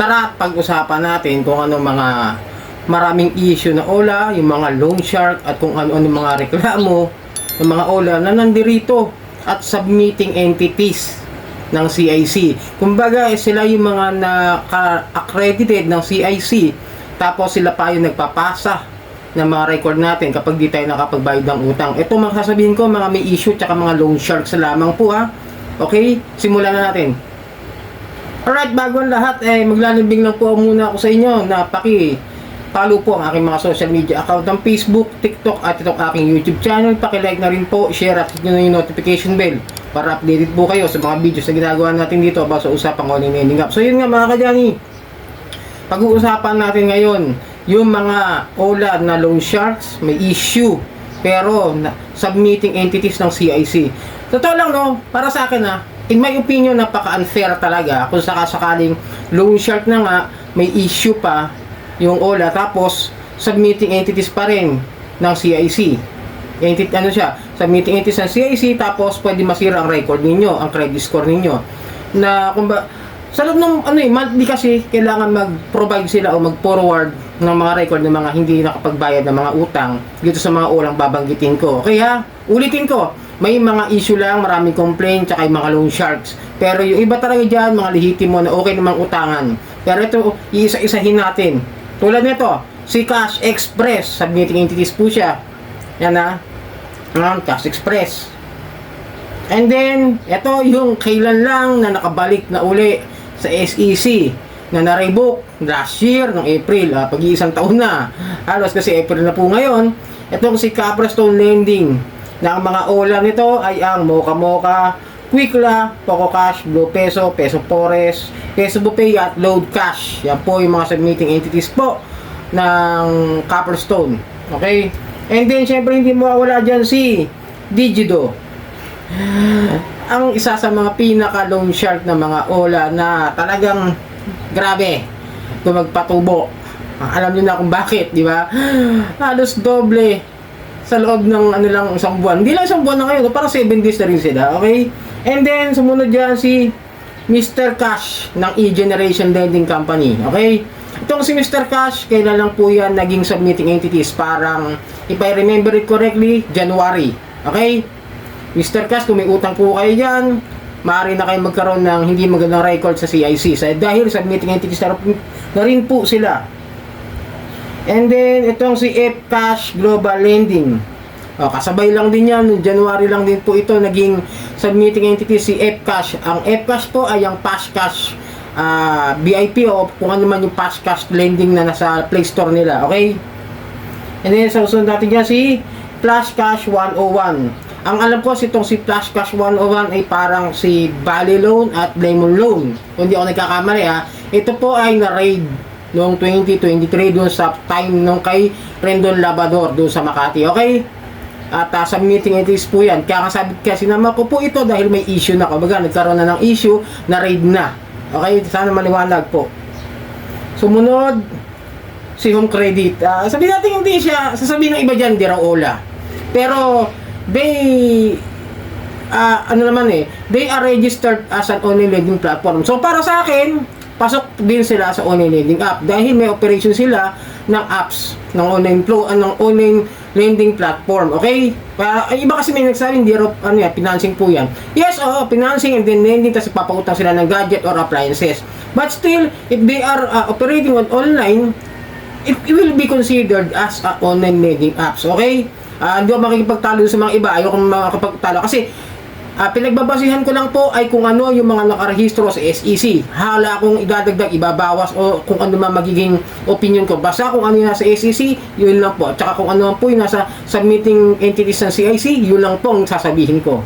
tara pag-usapan natin kung ano mga maraming issue na OLA, yung mga loan shark at kung ano-ano mga reklamo ng mga OLA na nandirito at submitting entities ng CIC. Kumbaga, sila yung mga naka-accredited ng CIC, tapos sila pa yung nagpapasa ng mga record natin kapag di tayo nakapagbayad ng utang. Ito mga sasabihin ko, mga may issue tsaka mga loan sharks lamang po ha. Okay, simulan na natin. Alright, bago ang lahat, maglalambing lang po muna ako sa inyo na follow po ang aking mga social media account ng Facebook, TikTok at itong aking YouTube channel. Paki-like na rin po, share at hit nyo na yung notification bell para updated po kayo sa mga videos na ginagawa natin dito about sa usapang online lending app. So yun nga mga kadyani, pag-uusapan natin ngayon yung mga OLA na loan sharks, may issue pero submitting entities ng CIC. Totoo lang no, para sa akin in my opinion, napaka-unfair talaga kung sakaling loan shark na nga, may issue pa yung OLA tapos submitting entities pa rin ng CIC. Submitting entities ng CIC tapos pwede masira ang record ninyo, ang credit score ninyo. Na sa loob ng monthly kasi kailangan mag-provide sila o mag-forward ng mga record ng mga hindi nakapagbayad ng mga utang dito sa mga ulang babanggitin ko. Okay ha? Ulitin ko, may mga issue lang, maraming complaint, tsaka yung mga loan sharks. Pero yung iba talaga dyan, mga lehitimo na okay namang utangan. Pero ito, iisa-isahin natin. Tulad nito, si Cash Express, submitting entities po siya. Yan Cash Express. And then, ito yung kailan lang na nakabalik na uli sa SEC na na-revoke last year, ng April, pag-iisang taon na. Halos kasi April na po ngayon. Itong si Capstone Lending, na ang mga OLA nito ay ang Mocha Mocha, Quickla, Poco Cash, Blue Peso, Peso Forest, Peso Bupay at Load Cash. Yan po yung mga submitting entities po ng Capstone. Okay? And then, syempre, hindi mawawala dyan si Digido. Ang isa sa mga pinaka-loan shark na mga OLA na talagang grabe kung magpatubo. Alam niyo na kung bakit, di ba? Halos doble sa loob ng lang isang buwan. Hindi lang isang buwan na ngayon, parang 7 days na rin sila, okay? And then, sumunod dyan si Mr. Cash ng E-Generation Lending Company, okay? Itong si Mr. Cash, kailan lang po yan naging submitting entities? Parang, if I remember it correctly, January, okay? Mr. Cash, kung may utang po kayo dyan, maaari na kayo magkaroon ng hindi magandang record sa CIC. Dahil submitting entities na rin po sila. And then, itong si Fcash Global Lending. Kasabay lang din yan, January lang din po ito naging submitting entity si Fcash. Ang Fcash po ay ang Fast Cash VIP o kung ano man yung Fast Cash Lending na nasa Play Store nila, okay? And then, susunod natin dyan si Flash Cash 101. Ang alam ko itong si Flash Cash 101 ay parang si Valley Loan at Lemon Loan. Kung hindi ako nagkakamali ito po ay na-raid noong 2023 doon sa time nung kay Rendon Labrador doon sa Makati, okay? At submitting entities po yan. Kaya sabi kasi naman ko po ito dahil may issue na. Kumbaga nagkaroon na ng issue, na-raid na. Okay? Sana maliwanag po. Sumunod, si Home Credit. Sabihin natin hindi siya, sasabihin ng iba dyan, di raw OLA. Pero, they are registered as an online lending platform. So, para sa akin, pasok din sila sa online lending app dahil may operation sila ng apps ng online lending platform, okay? Iba kasi may nagsabi hindi raw financing po yan. Yes, financing and then lending, tapos papautang sila ng gadget or appliances. But still, if they are operating on online, it will be considered as online lending apps, okay? Hindi ako makikipagtalo sa mga iba, ayoko makikipagtalo kasi pinagbabasihan ko lang po ay kung ano yung mga nakarehistro sa SEC. Hala akong idadagdag, ibabawas o kung ano man magiging opinion ko. Basta kung ano yung nasa SEC, yun lang po. At saka kung ano po yung nasa submitting entities ng CIC, yun lang po ang sasabihin ko.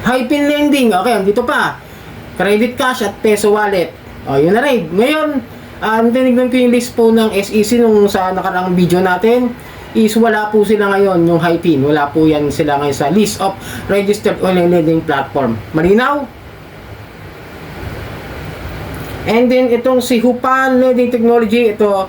Hyphen Lending, okay, dito pa. Credit Cash at Peso Wallet. Yun na rin. Ngayon, tinignan ko yung list po ng SEC nung sa nakarang video natin. Is wala po sila ngayon yung Hyphen. Wala po yan sila ngayon sa list of registered online lending platform. Malinaw? And then itong si Hupan Lending Technology, ito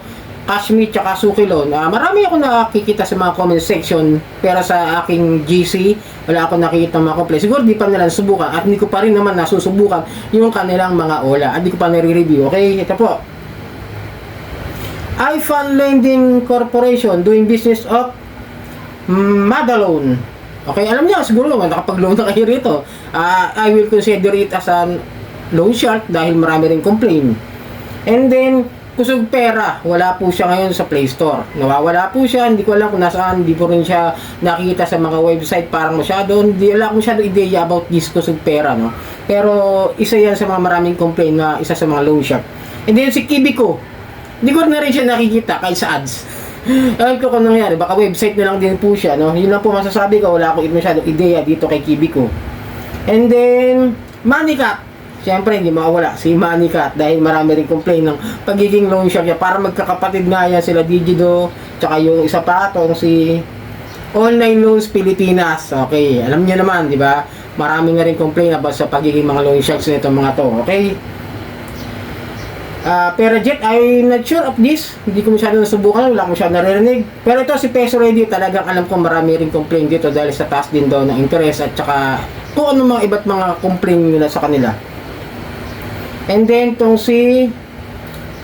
Cashme tsaka Suki Loan. Marami ako nakikita sa mga comment section, pero sa aking GC wala ako nakikita mga complaints. Siguro di pa nila subukan at hindi ko pa rin naman nasusubukan yung kanilang mga OLA at di ko pa nare-review. Okay, ito po. iFund Lending Corporation doing business of Madalone. Okay, alam niya siguro nakapag-loan na kayo rito. I will consider it as a loan shark dahil marami rin complaint. And then Kusog Pera, wala po siya ngayon sa Play Store. Nawawala po siya, hindi ko alam kung nasaan, hindi ko rin siya nakikita sa mga website, parang masyado, hindi wala akong masyado ideya about this Kusog Pera, no? Pero isa yan sa mga maraming complaint na isa sa mga loan shark. And then si Kibico, hindi ko na rin siya nakikita kahit sa ads. Alam ko kung nangyari, baka website na lang din po siya, no? Yun lang po masasabi ko, wala akong masyadong ideya dito kay Kibico. And then Manicat, siyempre, hindi mawala si Manicat dahil marami rin complain ng pagiging loan shark niya. Para magkakapatid nga yan sila Digido, tsaka yung isa pa itong si Online Loans Pilipinas. Okay, alam niyo naman, di ba? Marami nga rin complain about sa pagiging mga loan sharks nito mga to. Okay? Perajet, I'm not sure of this. Hindi ko masyado nasubukan, wala ko masyado naririnig. Pero ito si Peso Radio, talagang alam ko marami rin complain dito dahil sa taas din daw ng interest at tsaka kung ano mga iba't mga complain nila sa kanila. And then, itong si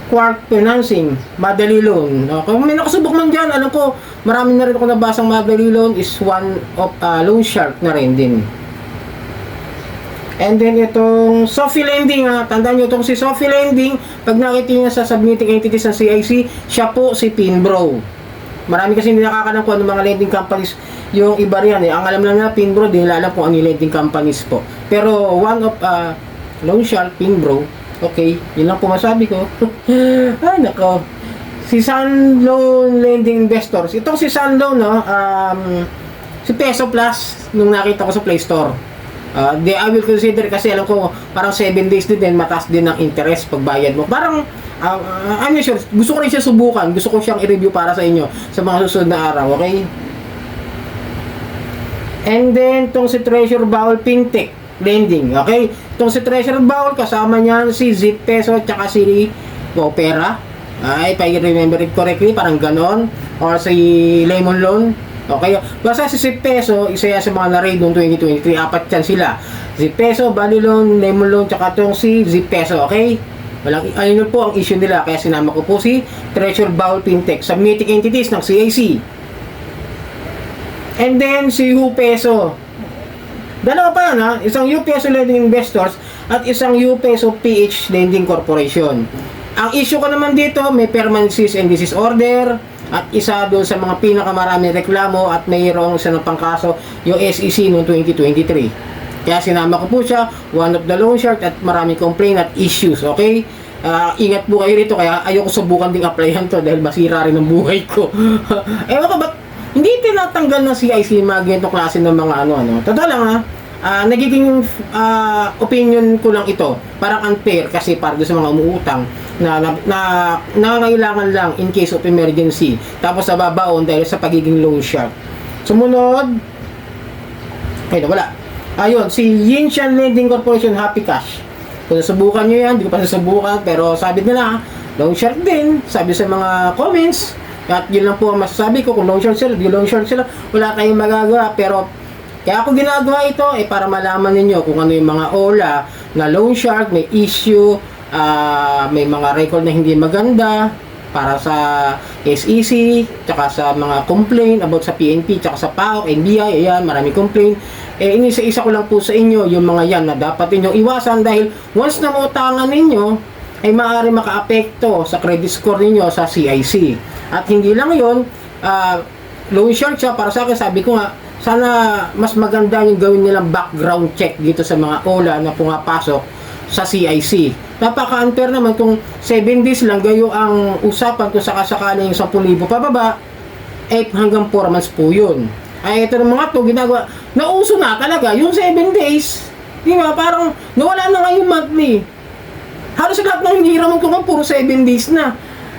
Quark Financing, Madali Loan. Kung may nakasubok man dyan, alam ko, marami na rin ako nabasang Madali Loan is one of loan shark na rin din. And then, itong Sophie Lending, tandaan nyo itong si Sophie Lending, pag nakita nyo sa submitting entities ng CIC, siya po si Pinbro. Marami kasi hindi nakakalam kung ano mga lending companies yung iba riyan. Ang alam lang na Pinbro, di nila alam kung ano yung lending companies po. Pero one of loan shark, Pinbro. Okay, yun lang po masabi ko. Ay, nako. Si Sun Loan Lending Investors. Itong si Sun Loan, no, si Peso Plus, nung nakita ko sa Play Store. I will consider kasi alam ko, parang 7 days din, mataas din ang interest pagbayad mo. Parang, I'm sure, gusto ko rin siya subukan. Gusto ko siyang i-review para sa inyo sa mga susunod na araw, okay? And then, itong si Treasure Bowl Fintech Lending, okay? Itong si Treasure Bowl, kasama niyan si Zip Peso at saka si Pera. If I remember it correctly, parang ganon. Or si Lemon Loan. Okay? Basta si Zip Peso, isa yan sa mga na-raid noong 2023. Apat yan sila. Zip Peso, Bali Loan, Lemon Loan, tsaka itong si Zip Peso, okay? Walang, ayun po ang issue nila. Kaya sinama ko po si Treasure Bowl Fintech, submitting entities ng CIC. And then si Hu Peso. Dalawa pa yan, ha? Isang U-Peso Lending Investors at isang U-Peso PH Lending Corporation. Ang issue ko naman dito, may permanent cease and desist order at isa doon sa mga pinakamaraming reklamo at mayroong isa ng pangkaso yung SEC noong 2023. Kaya sinama ko po siya, one of the loan shark at maraming complaint at issues, okay? Ingat po kayo rito, kaya ayoko subukan ding applyan to dahil masira rin ang buhay ko. Ewan ko, ba't hindi tinatanggal ng CIC mga ganitong klase ng mga ano. Totoo lang, ha? Nagiging opinion ko lang ito. Parang unfair kasi para sa mga umuutang na nangangailangan lang in case of emergency. Tapos nababaon dahil sa pagiging loan shark. Sumunod, ay nawala. Ayun, si Yinshan Lending Corporation Happy Cash. Kung nasubukan nyo yan, hindi ko pa nasubukan, pero sabi nila, loan shark din, sabi sa mga comments. At yun lang po ang masasabi ko, kung loan shark sila, di loan shark sila, wala tayong magagawa. Pero kaya ako ginagawa ito para malaman ninyo kung ano yung mga OLA na loan shark, may issue, may mga record na hindi maganda para sa SEC, tsaka sa mga complaint about sa PNP, tsaka sa PAOK, NBI, ayan, maraming complaint. Inisa-isa ko lang po sa inyo yung mga yan na dapat ninyong iwasan dahil once na mautangan ninyo, ay maaari makaapekto sa credit score ninyo sa CIC. At hindi lang yun, loan shark siya, para sa akin, sabi ko nga, sana mas maganda yung gawin nilang background check dito sa mga OLA na pumapasok sa CIC. Napaka-unfair naman kung 7 days lang gayo ang usapan kung sakasakala yung 10,000 pababa, hanggang 4 months po yun. Ay ito ng mga to ginagawa, nauso na talaga yung 7 days. Di ba? Parang nawala na nga yung monthly. Halos lahat ng hinihiram ko puro 7 days na.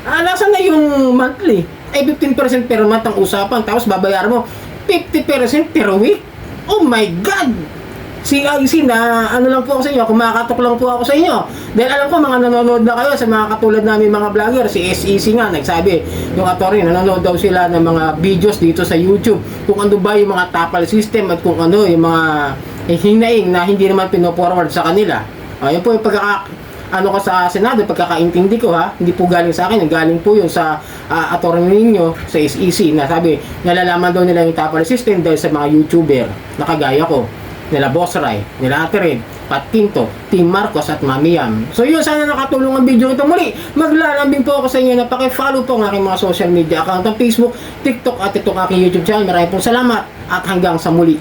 Nasaan na yung monthly? 15% per month ang usapan, tapos babayaran mo 50% per week. Oh my God! CIC na ano lang po ako sa inyo, kumakatok lang po ako sa inyo. Dahil alam ko mga nanonood na kayo sa mga katulad namin mga vlogger, si SEC nga nagsabi, yung attorney, nanonood daw sila ng mga videos dito sa YouTube, kung ano ba yung mga tapal system at kung ano yung mga hinaing na hindi naman pino-forward sa kanila. Ayun po yung ano ko sa Senado, pagkakaintindi ko ha, hindi po galing sa akin, galing po yun sa attorney ninyo sa SEC na sabi, nalalaman daw nila yung tapal system dahil sa mga YouTuber na kagaya ko, nila Boss Ray, nila Ate Red, Pat Quinto, Team Marcos at Mami Yam. So yun, sana nakatulong ang video ito. Muli, maglalambing po ako sa inyo na paki-follow po ang aking mga social media account ng Facebook, TikTok at itong aking YouTube channel. Maraming pong salamat at hanggang sa muli.